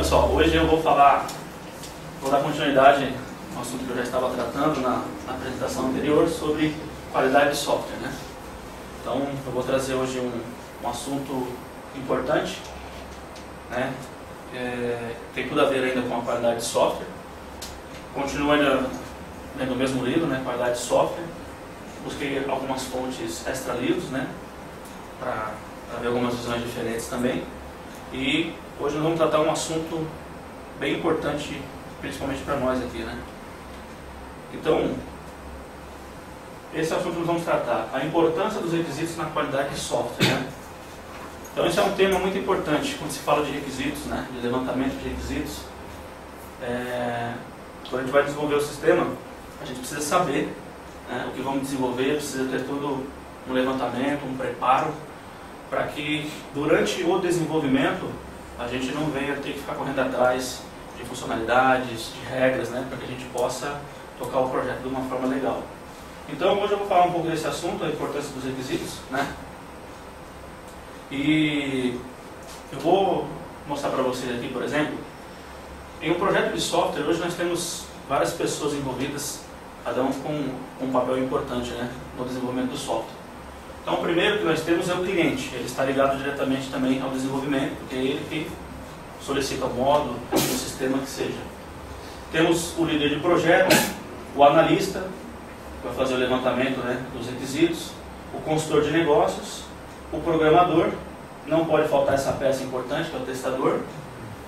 pessoal, hoje eu vou dar continuidade ao assunto que eu já estava tratando na apresentação anterior sobre qualidade de software, né? Então, eu vou trazer hoje um assunto importante, né? Tem tudo a ver ainda com a qualidade de software. Continuo ainda no mesmo livro, né? Qualidade de software. Busquei algumas fontes extra-livros, né? Para ver algumas visões diferentes também. E hoje nós vamos tratar um assunto bem importante, principalmente para nós aqui, né? Então, esse assunto que nós vamos tratar, a importância dos requisitos na qualidade de software, né? Então, esse é um tema muito importante quando se fala de requisitos, né? De levantamento de requisitos. Quando a gente vai desenvolver o sistema, a gente precisa saber, né, o que vamos desenvolver, precisa ter todo um levantamento, um preparo, para que durante o desenvolvimento a gente não venha ter que ficar correndo atrás de funcionalidades, de regras, né, para que a gente possa tocar o projeto de uma forma legal. Então hoje eu vou falar um pouco desse assunto, a importância dos requisitos, né? E eu vou mostrar para vocês aqui, por exemplo, em um projeto de software, hoje nós temos várias pessoas envolvidas, cada um com um papel importante, né, no desenvolvimento do software. Então, o primeiro que nós temos é o cliente. Ele está ligado diretamente também ao desenvolvimento, porque é ele que solicita o módulo, o sistema que seja. Temos o líder de projeto, o analista, que vai fazer o levantamento, né, dos requisitos, o consultor de negócios, o programador, não pode faltar essa peça importante, que é o testador,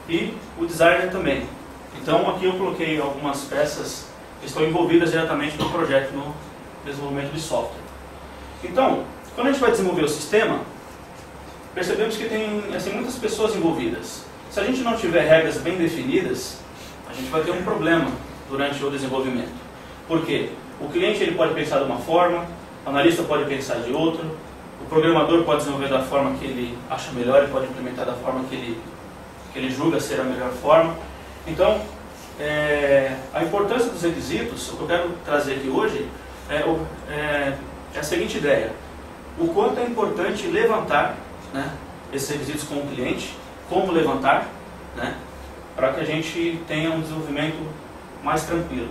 e o designer também. Então, aqui eu coloquei algumas peças que estão envolvidas diretamente no projeto, no desenvolvimento de software. Então, quando a gente vai desenvolver o sistema, percebemos que tem assim, muitas pessoas envolvidas. Se a gente não tiver regras bem definidas, a gente vai ter um problema durante o desenvolvimento. Por quê? O cliente ele pode pensar de uma forma, o analista pode pensar de outra, o programador pode desenvolver da forma que ele acha melhor e pode implementar da forma que ele julga ser a melhor forma. Então, a importância dos requisitos, o que eu quero trazer aqui hoje, é a seguinte ideia: o quanto é importante levantar, né, esses requisitos com o cliente, como levantar, né, para que a gente tenha um desenvolvimento mais tranquilo.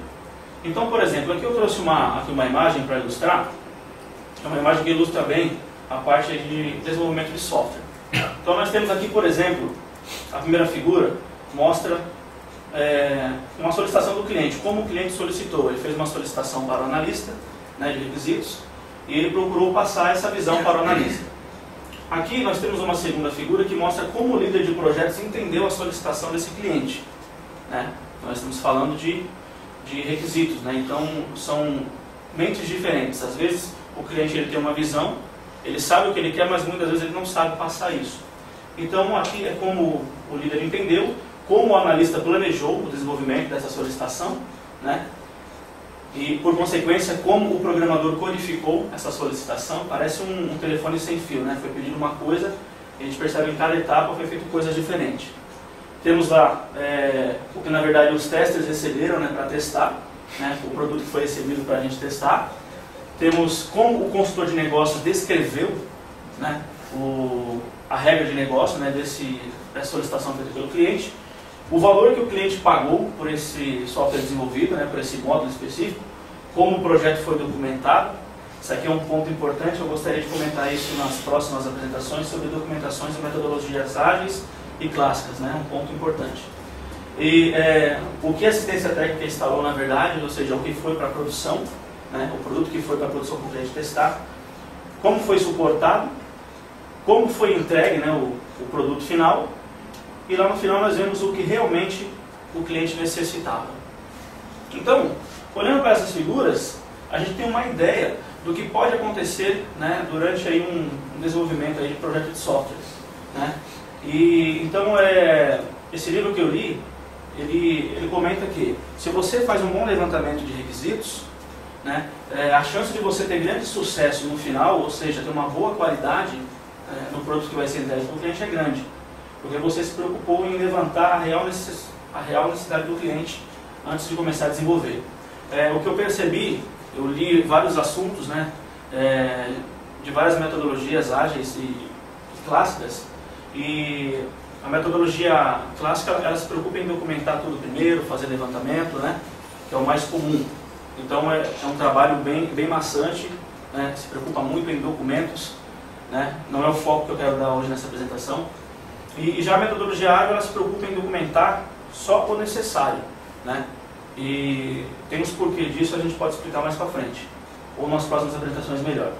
Então, por exemplo, aqui eu trouxe uma imagem para ilustrar, é uma imagem que ilustra bem a parte de desenvolvimento de software. Então nós temos aqui, por exemplo, a primeira figura mostra uma solicitação do cliente, como o cliente solicitou. Ele fez uma solicitação para o analista, né, de requisitos, e ele procurou passar essa visão para o analista. Aqui nós temos uma segunda figura que mostra como o líder de projetos entendeu a solicitação desse cliente, né? Nós estamos falando de requisitos, né? Então são mentes diferentes. Às vezes o cliente ele tem uma visão, ele sabe o que ele quer, mas muitas vezes ele não sabe passar isso. Então aqui é como o líder entendeu, como o analista planejou o desenvolvimento dessa solicitação, né? E por consequência, como o programador codificou essa solicitação. Parece um telefone sem fio, né? Foi pedido uma coisa e a gente percebe que em cada etapa foi feito coisas diferentes. Temos lá o que na verdade os testers receberam, né, para testar, né, o produto que foi recebido para a gente testar. Temos como o consultor de negócios descreveu, né, a regra de negócio, né, dessa solicitação feita pelo cliente, o valor que o cliente pagou por esse software desenvolvido, né, por esse módulo específico, como o projeto foi documentado. Isso aqui é um ponto importante, eu gostaria de comentar isso nas próximas apresentações sobre documentações e metodologias ágeis e clássicas, né, um ponto importante. E o que a assistência técnica instalou na verdade, ou seja, o que foi para a produção, né, o produto que foi para a produção para o cliente testar, como foi suportado, como foi entregue, né, o produto final, e lá no final nós vemos o que realmente o cliente necessitava. Então, olhando para essas figuras, a gente tem uma ideia do que pode acontecer, né, durante aí um desenvolvimento aí de projeto de software, né? E então esse livro que eu li, ele comenta que se você faz um bom levantamento de requisitos, né, a chance de você ter grande sucesso no final, ou seja, ter uma boa qualidade no produto que vai ser entregue para o cliente é grande, porque você se preocupou em levantar a real necessidade do cliente antes de começar a desenvolver. O que eu percebi, eu li vários assuntos, né, de várias metodologias ágeis e clássicas, e A metodologia clássica, ela se preocupa em documentar tudo primeiro, fazer levantamento, né? Que é o mais comum. Então é um trabalho bem maçante, né? Se preocupa muito em documentos, né? Não é o foco que eu quero dar hoje nessa apresentação. E já a metodologia ágil, ela se preocupa em documentar só o necessário, né? E tem os porquês disso, a gente pode explicar mais para frente, ou nas próximas apresentações melhor.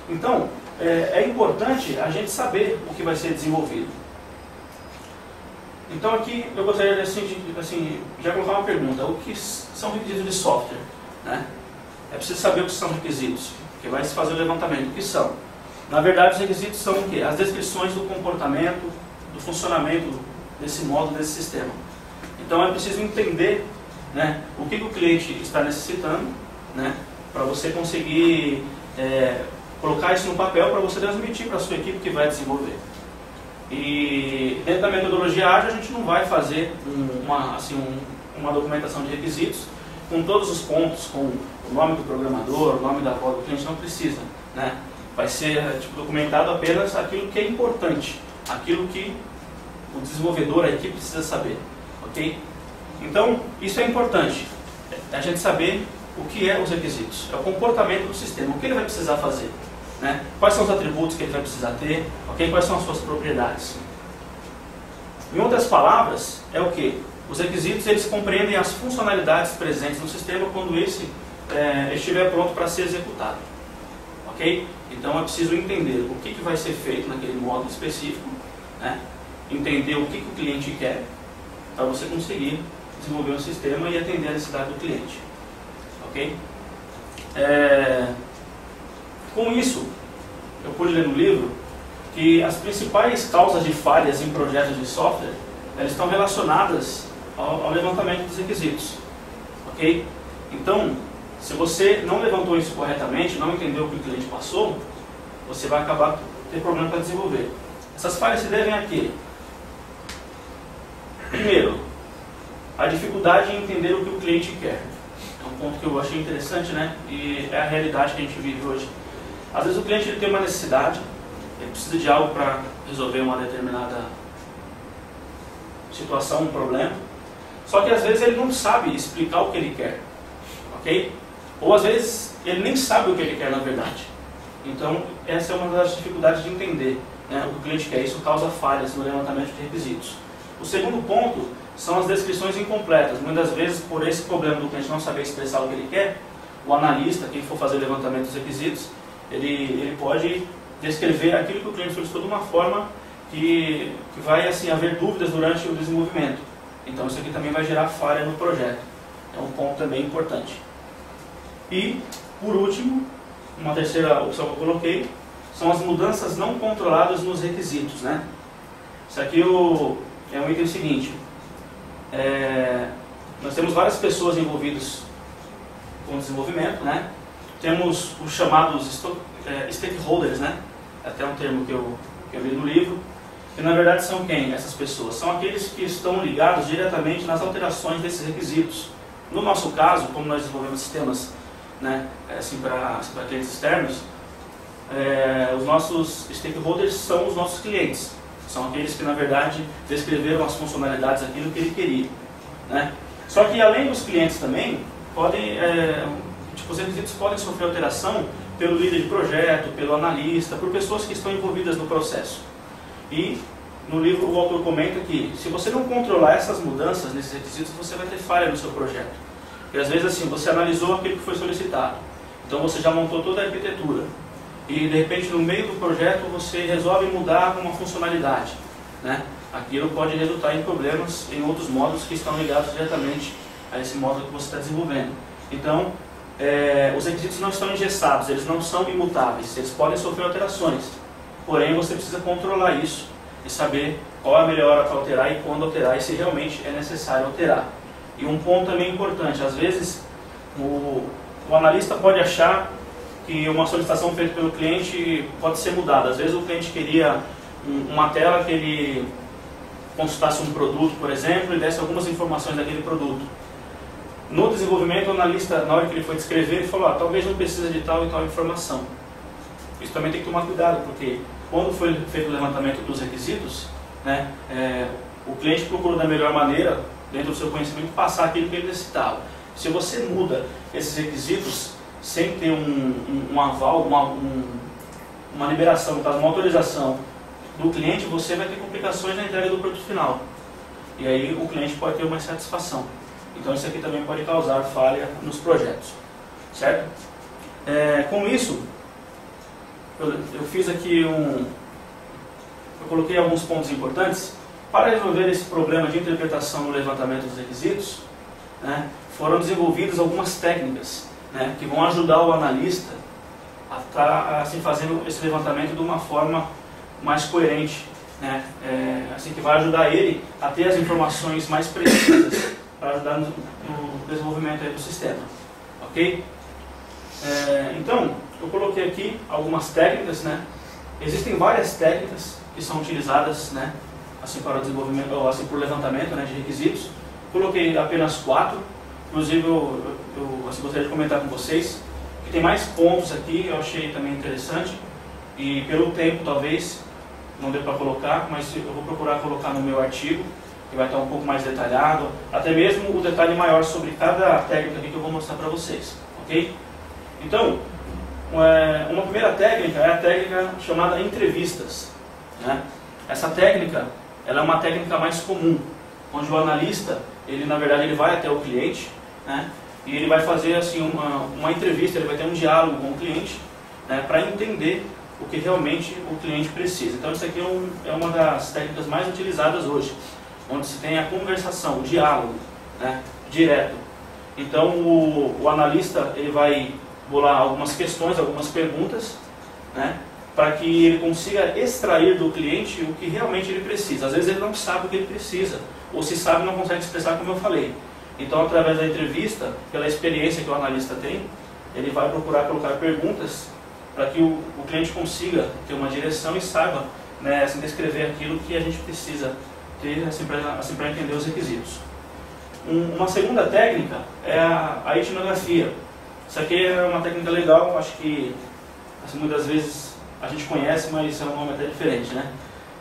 Então, é importante a gente saber o que vai ser desenvolvido. Então aqui eu gostaria de já colocar uma pergunta: o que são requisitos de software, né? É preciso saber o que são requisitos, porque vai se fazer o levantamento. O que são? Na verdade, os requisitos são o quê? As descrições do comportamento, do funcionamento desse módulo, desse sistema. Então é preciso entender, né, o que o cliente está necessitando, né, para você conseguir colocar isso no papel para você transmitir para a sua equipe que vai desenvolver. E dentro da metodologia ágil a gente não vai fazer uma documentação de requisitos com todos os pontos, com o nome do programador, o nome da prova, o cliente não precisa, né? Vai ser documentado apenas aquilo que é importante, aquilo que o desenvolvedor, a equipe precisa saber, ok? Então, isso é importante, a gente saber o que é os requisitos, é o comportamento do sistema, o que ele vai precisar fazer, né? Quais são os atributos que ele vai precisar ter, ok? Quais são as suas propriedades. Em outras palavras, é o que? Os requisitos, eles compreendem as funcionalidades presentes no sistema quando esse estiver pronto para ser executado, ok? Então é preciso entender o que vai ser feito naquele módulo específico, né? Entender o que o cliente quer, para você conseguir desenvolver um sistema e atender a necessidade do cliente, ok? Com isso, eu pude ler no livro que as principais causas de falhas em projetos de software, elas estão relacionadas ao levantamento dos requisitos, ok? Então, se você não levantou isso corretamente, não entendeu o que o cliente passou, você vai acabar tendo problema para desenvolver. Essas falhas se devem a quê? Primeiro, a dificuldade em entender o que o cliente quer. É um ponto que eu achei interessante, né? E é a realidade que a gente vive hoje. Às vezes o cliente ele tem uma necessidade, ele precisa de algo para resolver uma determinada situação, um problema. Só que às vezes ele não sabe explicar o que ele quer, ok? Ou às vezes ele nem sabe o que ele quer na verdade. Então essa é uma das dificuldades de entender, né, o que o cliente quer. Isso causa falhas no levantamento de requisitos. O segundo ponto são as descrições incompletas. Muitas vezes, por esse problema do cliente não saber expressar o que ele quer, o analista, quem for fazer o levantamento dos requisitos, ele pode descrever aquilo que o cliente solicitou de uma forma que vai assim, haver dúvidas durante o desenvolvimento. Então isso aqui também vai gerar falha no projeto. É um ponto também importante. E, por último, uma terceira opção que eu coloquei, são as mudanças não controladas nos requisitos, né? Isso aqui é um item seguinte. Nós temos várias pessoas envolvidas com o desenvolvimento, né? Temos os chamados stakeholders, né? Até um termo que eu li no livro. Que na verdade são quem? Essas pessoas. São aqueles que estão ligados diretamente nas alterações desses requisitos. No nosso caso, como nós desenvolvemos sistemas, né, assim, para clientes externos, os nossos stakeholders são os nossos clientes. São aqueles que na verdade descreveram as funcionalidades, aquilo que ele queria, né? Só que além dos clientes também, os requisitos podem sofrer alteração pelo líder de projeto, pelo analista, por pessoas que estão envolvidas no processo. E no livro o autor comenta que se você não controlar essas mudanças nesses requisitos, você vai ter falha no seu projeto. Porque às vezes assim, você analisou aquilo que foi solicitado, então você já montou toda a arquitetura, e de repente no meio do projeto você resolve mudar uma funcionalidade, né? Aquilo pode resultar em problemas em outros módulos que estão ligados diretamente a esse módulo que você está desenvolvendo. Então, os requisitos não estão engessados, eles não são imutáveis, eles podem sofrer alterações. Porém, você precisa controlar isso e saber qual é a melhor hora para alterar e quando alterar e se realmente é necessário alterar. E um ponto também importante, às vezes o analista pode achar que uma solicitação feita pelo cliente pode ser mudada. Às vezes o cliente queria uma tela que ele consultasse um produto, por exemplo, e desse algumas informações daquele produto. No desenvolvimento, o analista, na hora que ele foi descrever, ele falou, talvez não precisa de tal e tal informação. Isso também tem que tomar cuidado, porque quando foi feito o levantamento dos requisitos, né, o cliente procura da melhor maneira, dentro do seu conhecimento, passar aquilo que ele necessitava. Se você muda esses requisitos sem ter um aval, uma liberação, uma autorização do cliente, você vai ter complicações na entrega do produto final. E aí o cliente pode ter uma insatisfação. Então isso aqui também pode causar falha nos projetos. Certo? Com isso, eu fiz aqui eu coloquei alguns pontos importantes. Para resolver esse problema de interpretação no levantamento dos requisitos, né, foram desenvolvidas algumas técnicas, né, que vão ajudar o analista a estar assim, fazendo esse levantamento de uma forma mais coerente, né, assim, que vai ajudar ele a ter as informações mais precisas para ajudar no desenvolvimento aí do sistema. Ok? Então, eu coloquei aqui algumas técnicas, né? Existem várias técnicas que são utilizadas, né, assim, para o desenvolvimento, ou assim, por levantamento, né, de requisitos. Coloquei apenas 4, inclusive eu assim, gostaria de comentar com vocês que tem mais pontos aqui, eu achei também interessante, e pelo tempo talvez não dê para colocar, mas eu vou procurar colocar no meu artigo, que vai estar um pouco mais detalhado, até mesmo o detalhe maior sobre cada técnica aqui que eu vou mostrar para vocês, ok? Então, uma primeira técnica é a técnica chamada entrevistas, né? Essa técnica, ela é uma técnica mais comum, onde o analista, ele na verdade ele vai até o cliente, né? E ele vai fazer assim uma entrevista, ele vai ter um diálogo com o cliente, né, para entender o que realmente o cliente precisa. Então isso aqui é uma das técnicas mais utilizadas hoje, onde se tem a conversação, o diálogo, né, direto. Então o analista ele vai bolar algumas questões, algumas perguntas, né, para que ele consiga extrair do cliente o que realmente ele precisa. Às vezes ele não sabe o que ele precisa, ou se sabe não consegue expressar, como eu falei. Então, através da entrevista, pela experiência que o analista tem, ele vai procurar colocar perguntas para que o cliente consiga ter uma direção e saiba, né, assim, descrever aquilo que a gente precisa ter assim, para entender os requisitos. Uma segunda técnica é a etnografia. Isso aqui é uma técnica legal, acho que assim, muitas vezes a gente conhece, mas é um nome até diferente, né?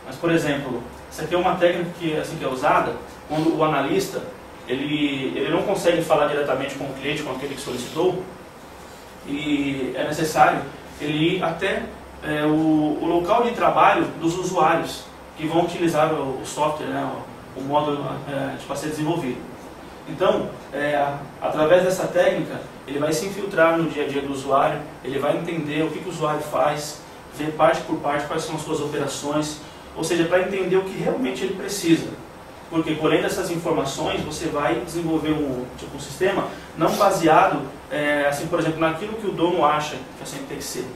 Mas, por exemplo, isso aqui é uma técnica que é usada quando o analista ele não consegue falar diretamente com o cliente, com aquele que solicitou, e é necessário ele ir até o local de trabalho dos usuários que vão utilizar o software, né, o módulo a ser desenvolvido. Então, através dessa técnica, ele vai se infiltrar no dia a dia do usuário, ele vai entender o que o usuário faz, ver parte por parte quais são as suas operações, ou seja, para entender o que realmente ele precisa. Porque, por além dessas informações, você vai desenvolver um sistema não baseado, assim, por exemplo, naquilo que o dono acha que assim tem que ser.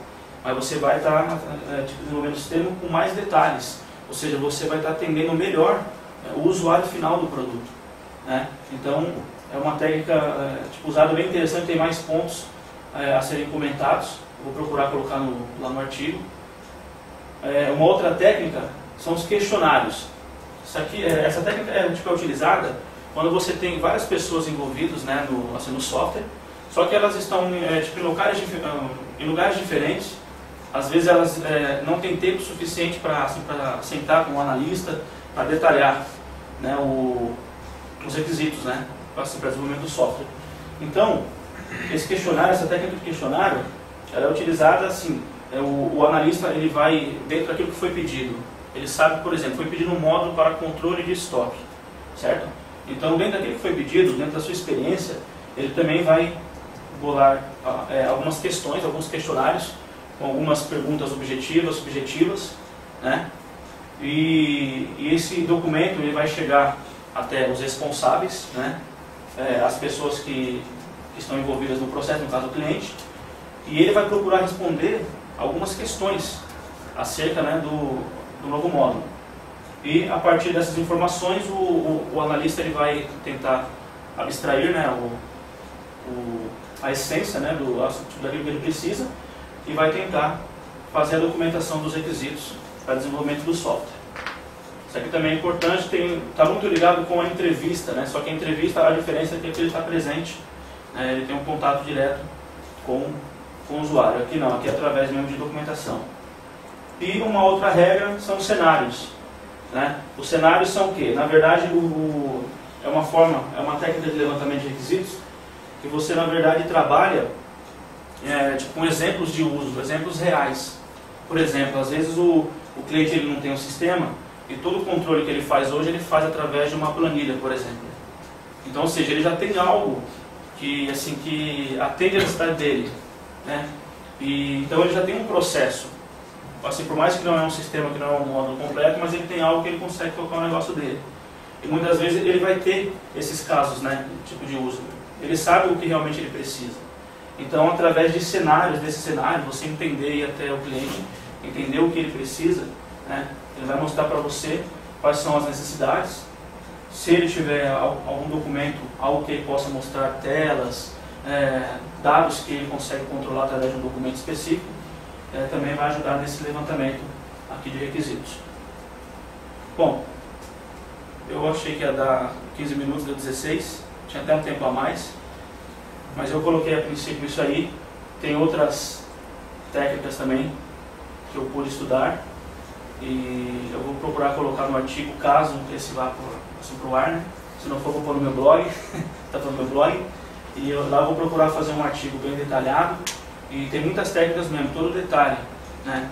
Mas você vai estar desenvolvendo o sistema com mais detalhes. Ou seja, você vai estar atendendo melhor o usuário final do produto, né? Então, é uma técnica usada bem interessante, tem mais pontos a serem comentados. Eu vou procurar colocar lá no artigo. Uma outra técnica são os questionários. Essa técnica é utilizada quando você tem várias pessoas envolvidas, né, no software, só que elas estão em lugares diferentes. Às vezes elas não têm tempo suficiente para sentar com o analista para detalhar, né, os requisitos, né, para desenvolvimento do software. Então, esse questionário, essa técnica de questionário, ela é utilizada assim, o analista ele vai dentro daquilo que foi pedido. Ele sabe, por exemplo, foi pedido um módulo para controle de estoque, certo? Então, dentro daquilo que foi pedido, dentro da sua experiência, ele também vai bolar algumas questões, alguns questionários, com algumas perguntas objetivas, subjetivas, né? E esse documento ele vai chegar até os responsáveis, né? As pessoas que estão envolvidas no processo, no caso do cliente, e ele vai procurar responder algumas questões acerca, né, do novo módulo. E a partir dessas informações o analista ele vai tentar abstrair, né, a essência, né, daquilo que ele precisa, e vai tentar fazer a documentação dos requisitos para desenvolvimento do software. Isso aqui também é importante, está muito ligado com a entrevista, né? Só que a entrevista, a diferença é que aqui ele está presente, né? Ele tem um contato direto com o usuário. Aqui não, aqui é através mesmo de documentação. E uma outra regra são os cenários. né? Os cenários são o quê? Na verdade, é uma técnica de levantamento de requisitos que você, na verdade, trabalha com exemplos de uso, exemplos reais. Por exemplo, às vezes o cliente ele não tem um sistema e todo o controle que ele faz hoje, ele faz através de uma planilha, por exemplo. Então, ou seja, ele já tem algo que, assim, que atende a necessidade dele, né? Então ele já tem um processo. Assim, por mais que não é um sistema, que não é um módulo completo, mas ele tem algo que ele consegue tocar o negócio dele. E muitas vezes ele vai ter esses casos, né, tipo de uso. Ele sabe o que realmente ele precisa. Então, através de cenários, desse cenário, você entender e ir até o cliente, entender o que ele precisa, né, ele vai mostrar para você quais são as necessidades. Se ele tiver algum documento, algo que ele possa mostrar, telas, dados que ele consegue controlar através de um documento específico, também vai ajudar nesse levantamento aqui de requisitos. Bom, eu achei que ia dar 15 minutos, deu 16, tinha até um tempo a mais, mas eu coloquei a princípio isso aí. Tem outras técnicas também que eu pude estudar e eu vou procurar colocar no artigo, caso esse vá para o ar, né? Se não for, vou pôr no meu blog, está no meu blog, e lá eu vou procurar fazer um artigo bem detalhado. E tem muitas técnicas mesmo, todo detalhe, né?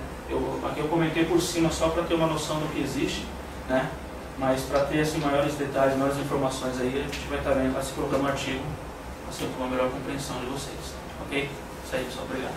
Aqui eu comentei por cima só para ter uma noção do que existe, né? Mas para ter assim, maiores detalhes, maiores informações aí, a gente vai estar vendo, vai se colocar no artigo, assim, com uma melhor compreensão de vocês. Ok? Isso aí, pessoal. Obrigado.